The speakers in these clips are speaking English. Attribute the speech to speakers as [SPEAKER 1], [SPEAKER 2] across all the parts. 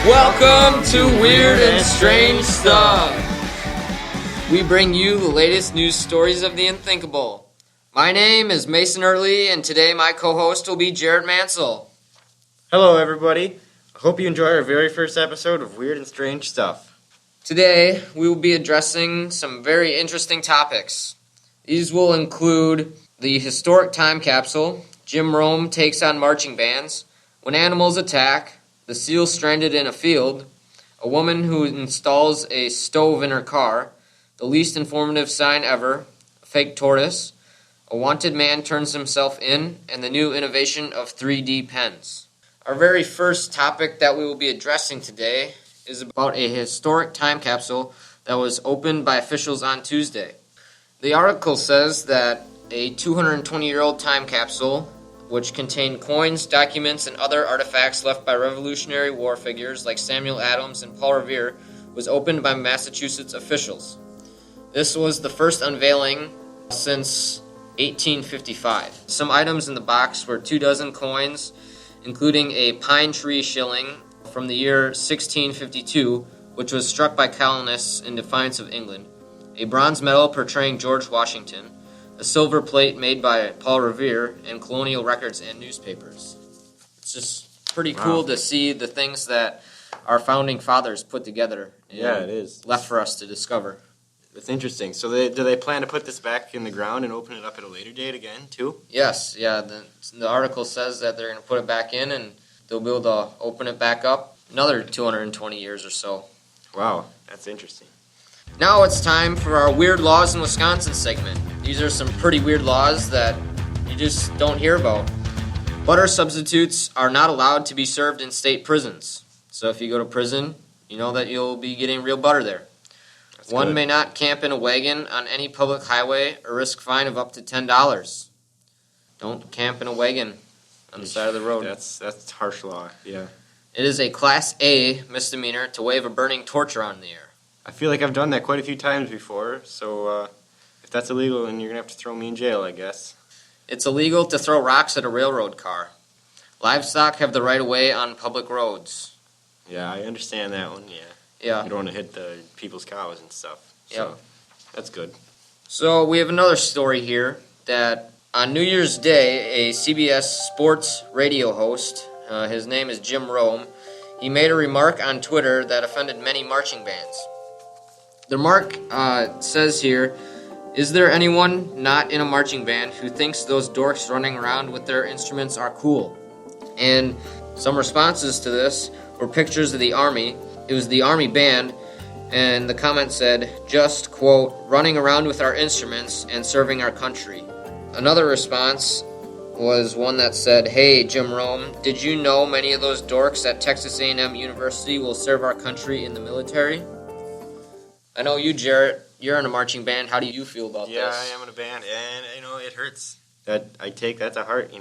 [SPEAKER 1] Welcome to Weird and Strange Stuff. We bring you the latest news stories of the unthinkable. My name is Mason Early, and today my co-host will be Jarrett Mansell.
[SPEAKER 2] Hello, everybody. I hope you enjoy our very first episode of Weird and Strange Stuff.
[SPEAKER 1] Today, we will be addressing some very interesting topics. These will include the historic time capsule, Jim Rome takes on marching bands, when animals attack, the seal stranded in a field, a woman who installs a stove in her car, the least informative sign ever, a fake tortoise, a wanted man turns himself in, and the new innovation of 3D pens. Our very first topic that we will be addressing today is about a historic time capsule that was opened by officials on Tuesday. The article says that a 220-year-old time capsule, which contained coins, documents, and other artifacts left by Revolutionary War figures like Samuel Adams and Paul Revere, was opened by Massachusetts officials. This was the first unveiling since 1855. Some items in the box were 24 coins, including a pine tree shilling from the year 1652, which was struck by colonists in defiance of England, a bronze medal portraying George Washington, a silver plate made by Paul Revere, and colonial records and newspapers. It's just pretty cool to see the things that our founding fathers put together.
[SPEAKER 2] Yeah, it is.
[SPEAKER 1] Left for us to discover.
[SPEAKER 2] It's interesting. So do they plan to put this back in the ground and open it up at a later date again, too?
[SPEAKER 1] Yes, yeah. The article says that they're going to put it back in, and they'll be able to open it back up another 220 years or so.
[SPEAKER 2] Wow, that's interesting.
[SPEAKER 1] Now it's time for our Weird Laws in Wisconsin segment. These are some pretty weird laws that you just don't hear about. Butter substitutes are not allowed to be served in state prisons. So if you go to prison, you know that you'll be getting real butter there.
[SPEAKER 2] That's
[SPEAKER 1] One
[SPEAKER 2] good.
[SPEAKER 1] may not camp in a wagon on any public highway or risk fine of up to $10. Don't camp in a wagon on the side of the road.
[SPEAKER 2] That's harsh law, yeah.
[SPEAKER 1] It is a Class A misdemeanor to wave a burning torch around in the air.
[SPEAKER 2] I feel like I've done that quite a few times before, so if that's illegal, then you're going to have to throw me in jail, I guess.
[SPEAKER 1] It's illegal to throw rocks at a railroad car. Livestock have the right of way on public roads.
[SPEAKER 2] Yeah, I understand that one, yeah.
[SPEAKER 1] Yeah.
[SPEAKER 2] You don't want to hit the people's cows and stuff. So that's good.
[SPEAKER 1] So we have another story here that on New Year's Day, a CBS Sports radio host, his name is Jim Rome, he made a remark on Twitter that offended many marching bands. The remark says here, "Is there anyone not in a marching band who thinks those dorks running around with their instruments are cool?" And some responses to this were pictures of the Army. It was the Army band, and the comment said, just, quote, running around with our instruments and serving our country. Another response was one that said, "Hey, Jim Rome, did you know many of those dorks at Texas A&M University will serve our country in the military?" I know you, Jarrett, you're in a marching band. How do you feel about this?
[SPEAKER 2] Yeah, I am in a band, and, it hurts. That to heart,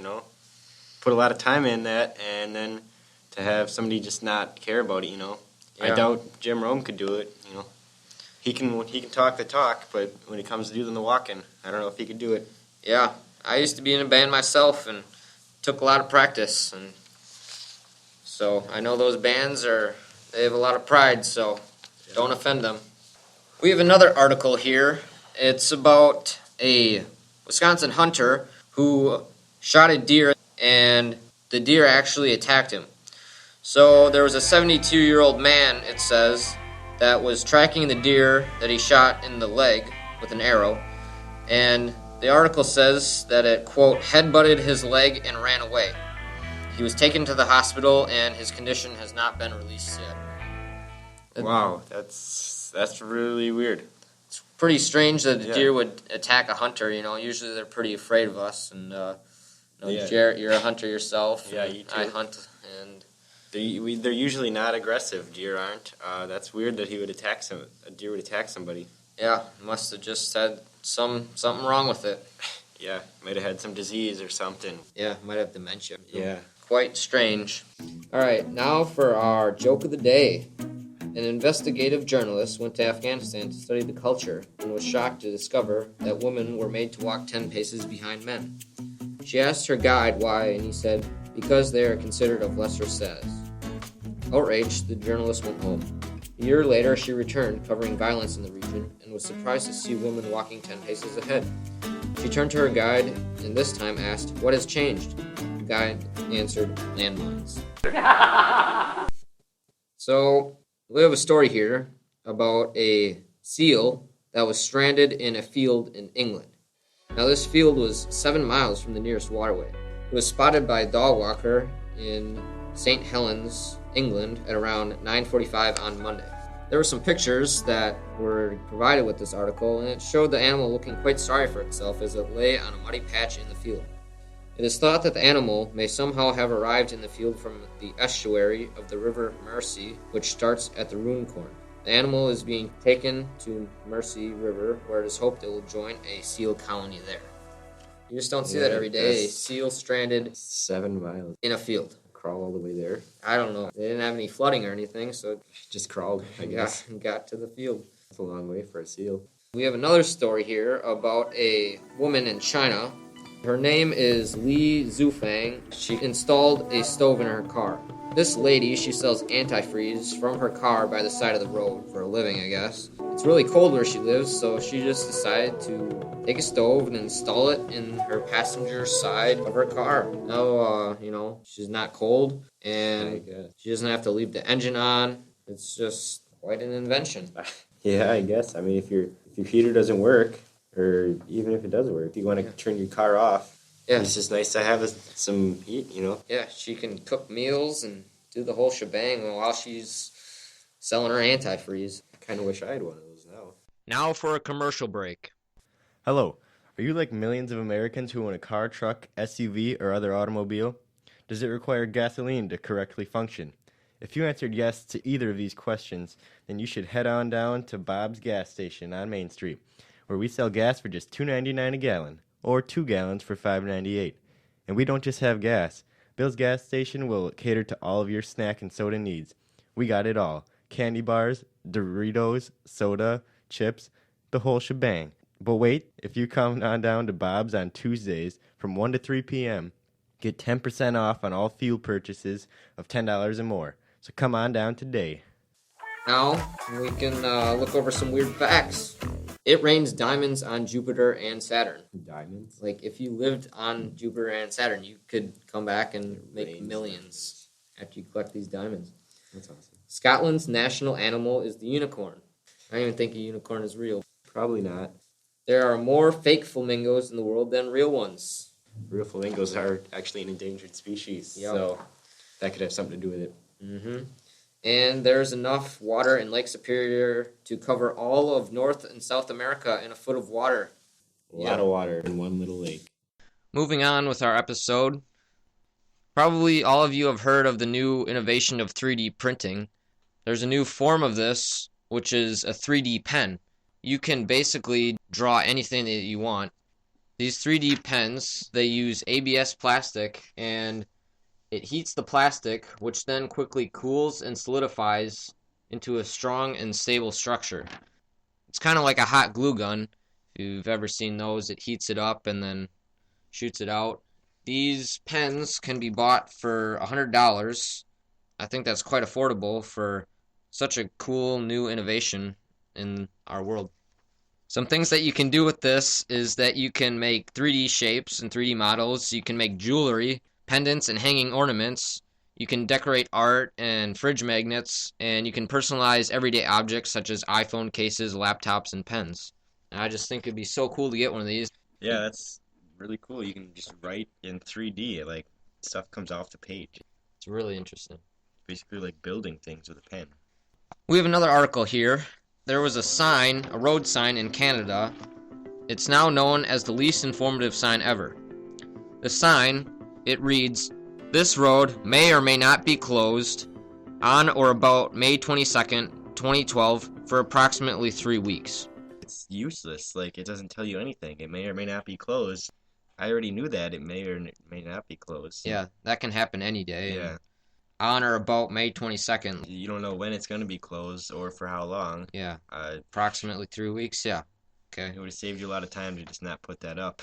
[SPEAKER 2] Put a lot of time in that, and then to have somebody just not care about it,
[SPEAKER 1] Yeah.
[SPEAKER 2] I doubt Jim Rome could do it, He can talk the talk, but when it comes to doing the walking, I don't know if he could do it.
[SPEAKER 1] Yeah, I used to be in a band myself and took a lot of practice, and so I know those bands they have a lot of pride, so don't offend them. We have another article here. It's about a Wisconsin hunter who shot a deer, and the deer actually attacked him. So there was a 72-year-old man, it says, that was tracking the deer that he shot in the leg with an arrow, and the article says that it, quote, headbutted his leg and ran away. He was taken to the hospital, and his condition has not been released yet.
[SPEAKER 2] Wow, that's really weird.
[SPEAKER 1] It's pretty strange that a deer would attack a hunter. Usually they're pretty afraid of us. And Jarrett, you're a hunter yourself.
[SPEAKER 2] Yeah, you too.
[SPEAKER 1] I hunt, and
[SPEAKER 2] They're usually not aggressive. Deer aren't. That's weird that a deer would attack somebody.
[SPEAKER 1] Yeah, must have just had something wrong with it.
[SPEAKER 2] Yeah, might have had some disease or something.
[SPEAKER 1] Yeah, might have dementia.
[SPEAKER 2] Yeah.
[SPEAKER 1] Quite strange. All right, now for our joke of the day. An investigative journalist went to Afghanistan to study the culture and was shocked to discover that women were made to walk 10 paces behind men. She asked her guide why, and he said, because they are considered of lesser status. Outraged, the journalist went home. A year later, she returned, covering violence in the region, and was surprised to see women walking 10 paces ahead. She turned to her guide and this time asked, "What has changed?" The guide answered, "Landmines." So, we have a story here about a seal that was stranded in a field in England. Now, this field was 7 miles from the nearest waterway. It was spotted by a dog walker in St. Helens, England, at around 9:45 on Monday. There were some pictures that were provided with this article, and it showed the animal looking quite sorry for itself as it lay on a muddy patch in the field. It is thought that the animal may somehow have arrived in the field from the estuary of the River Mersey, which starts at the Runcorn. The animal is being taken to Mersey River, where it is hoped it will join a seal colony there. You just don't see that every day. A seal stranded
[SPEAKER 2] 7 miles.
[SPEAKER 1] in a field.
[SPEAKER 2] Crawl all the way there.
[SPEAKER 1] I don't know. They didn't have any flooding or anything, so it
[SPEAKER 2] Just crawled, I guess.
[SPEAKER 1] got to the field.
[SPEAKER 2] That's a long way for a seal.
[SPEAKER 1] We have another story here about a woman in China. Her name is Li Zufang. She installed a stove in her car. This lady, she sells antifreeze from her car by the side of the road for a living, I guess. It's really cold where she lives, so she just decided to take a stove and install it in her passenger side of her car. Now, she's not cold, and she doesn't have to leave the engine on. It's just quite an invention.
[SPEAKER 2] Yeah, I guess. I mean, if your heater doesn't work, or even if it does work, if you want to turn your car off, it's just nice to have some heat,
[SPEAKER 1] Yeah, she can cook meals and do the whole shebang while she's selling her antifreeze.
[SPEAKER 2] I kind of wish I had one of those now.
[SPEAKER 1] Now for a commercial break.
[SPEAKER 2] Hello. Are you like millions of Americans who own a car, truck, SUV, or other automobile? Does it require gasoline to correctly function? If you answered yes to either of these questions, then you should head on down to Bob's Gas Station on Main Street, where we sell gas for just $2.99 a gallon, or 2 gallons for $5.98. And we don't just have gas. Bill's Gas Station will cater to all of your snack and soda needs. We got it all. Candy bars, Doritos, soda, chips, the whole shebang. But wait, if you come on down to Bob's on Tuesdays from 1 to 3 p.m., get 10% off on all fuel purchases of $10 or more. So come on down today.
[SPEAKER 1] Now we can look over some weird facts. It rains diamonds on Jupiter and Saturn.
[SPEAKER 2] Diamonds?
[SPEAKER 1] Like, if you lived on Jupiter and Saturn, you could come back and make millions after you collect these diamonds.
[SPEAKER 2] That's awesome.
[SPEAKER 1] Scotland's national animal is the unicorn. I don't even think a unicorn is real.
[SPEAKER 2] Probably not.
[SPEAKER 1] There are more fake flamingos in the world than real ones.
[SPEAKER 2] Real flamingos are actually an endangered species, so that could have something to do with it.
[SPEAKER 1] Mm-hmm. And there's enough water in Lake Superior to cover all of North and South America in a foot of water.
[SPEAKER 2] A lot of water in one little lake.
[SPEAKER 1] Moving on with our episode. Probably all of you have heard of the new innovation of 3D printing. There's a new form of this, which is a 3D pen. You can basically draw anything that you want. These 3D pens, they use ABS plastic, and it heats the plastic, which then quickly cools and solidifies into a strong and stable structure. It's kind of like a hot glue gun. If you've ever seen those, it heats it up and then shoots it out. These pens can be bought for $100. I think that's quite affordable for such a cool new innovation in our world. Some things that you can do with this is that you can make 3D shapes and 3D models. You can make jewelry, pendants, and hanging ornaments. You can decorate art and fridge magnets, and you can personalize everyday objects such as iPhone cases, laptops, and pens. And I just think it'd be so cool to get one of these.
[SPEAKER 2] Yeah, that's really cool. You can just write in 3D, like stuff comes off the page.
[SPEAKER 1] It's really interesting.
[SPEAKER 2] Basically like building things with a pen.
[SPEAKER 1] We have another article here. There was a road sign in Canada. It's now known as the least informative sign ever. The sign, it reads, "This road may or may not be closed on or about May 22nd, 2012 for approximately 3 weeks."
[SPEAKER 2] It's useless. Like, it doesn't tell you anything. It may or may not be closed. I already knew that. It may or may not be closed.
[SPEAKER 1] Yeah, that can happen any day.
[SPEAKER 2] Yeah.
[SPEAKER 1] On or about May 22nd.
[SPEAKER 2] You don't know when it's going to be closed or for how long.
[SPEAKER 1] Yeah, approximately 3 weeks, yeah. Okay.
[SPEAKER 2] It would have saved you a lot of time to just not put that up.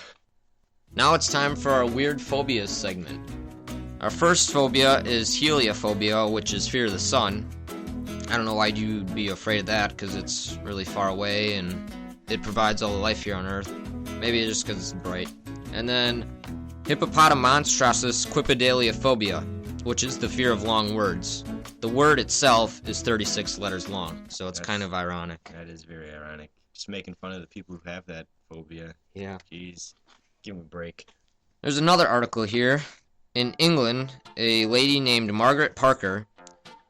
[SPEAKER 1] Now it's time for our Weird Phobias segment. Our first phobia is heliophobia, which is fear of the sun. I don't know why you'd be afraid of that, because it's really far away and it provides all the life here on Earth. Maybe it's just because it's bright. And then hippopotamonstrossus quipedaliophobia, which is the fear of long words. The word itself is 36 letters long, so it's kind of ironic.
[SPEAKER 2] That is very ironic. Just making fun of the people who have that phobia.
[SPEAKER 1] Yeah.
[SPEAKER 2] Jeez. Give me a break.
[SPEAKER 1] There's another article here. In England, a lady named Margaret Parker,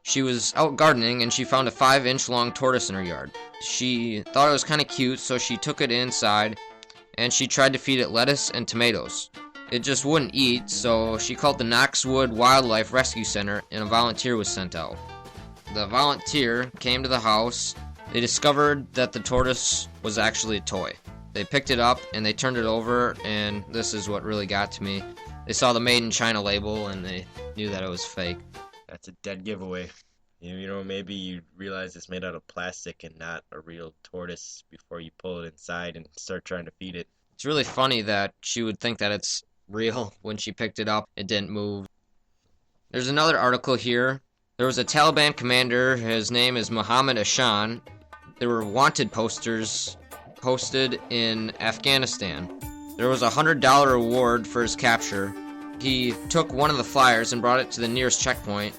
[SPEAKER 1] she was out gardening and she found a 5-inch long tortoise in her yard. She thought it was kind of cute, so she took it inside and she tried to feed it lettuce and tomatoes. It just wouldn't eat, so she called the Knoxwood Wildlife Rescue Center and a volunteer was sent out. The volunteer came to the house. They discovered that the tortoise was actually a toy. They picked it up and they turned it over, and this is what really got to me. They saw the Made in China label and they knew that it was fake.
[SPEAKER 2] That's a dead giveaway. You know, maybe you realize it's made out of plastic and not a real tortoise before you pull it inside and start trying to feed it.
[SPEAKER 1] It's really funny that she would think that it's real. When she picked it up, it didn't move. There's another article here. There was a Taliban commander. His name is Mohammed Ashan. There were wanted posters posted in Afghanistan. There was a $100 reward for his capture. He took one of the flyers and brought it to the nearest checkpoint.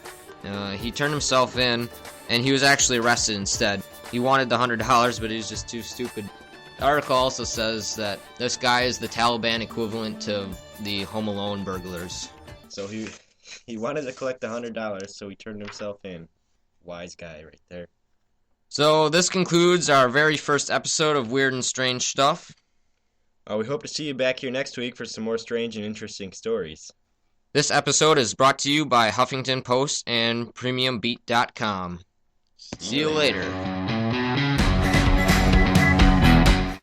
[SPEAKER 1] He turned himself in, and he was actually arrested instead. He wanted the $100, but he was just too stupid. The article also says that this guy is the Taliban equivalent to the Home Alone burglars.
[SPEAKER 2] So he wanted to collect the $100, so he turned himself in. Wise guy right there.
[SPEAKER 1] So this concludes our very first episode of Weird and Strange Stuff.
[SPEAKER 2] We hope to see you back here next week for some more strange and interesting stories.
[SPEAKER 1] This episode is brought to you by Huffington Post and PremiumBeat.com. See you later.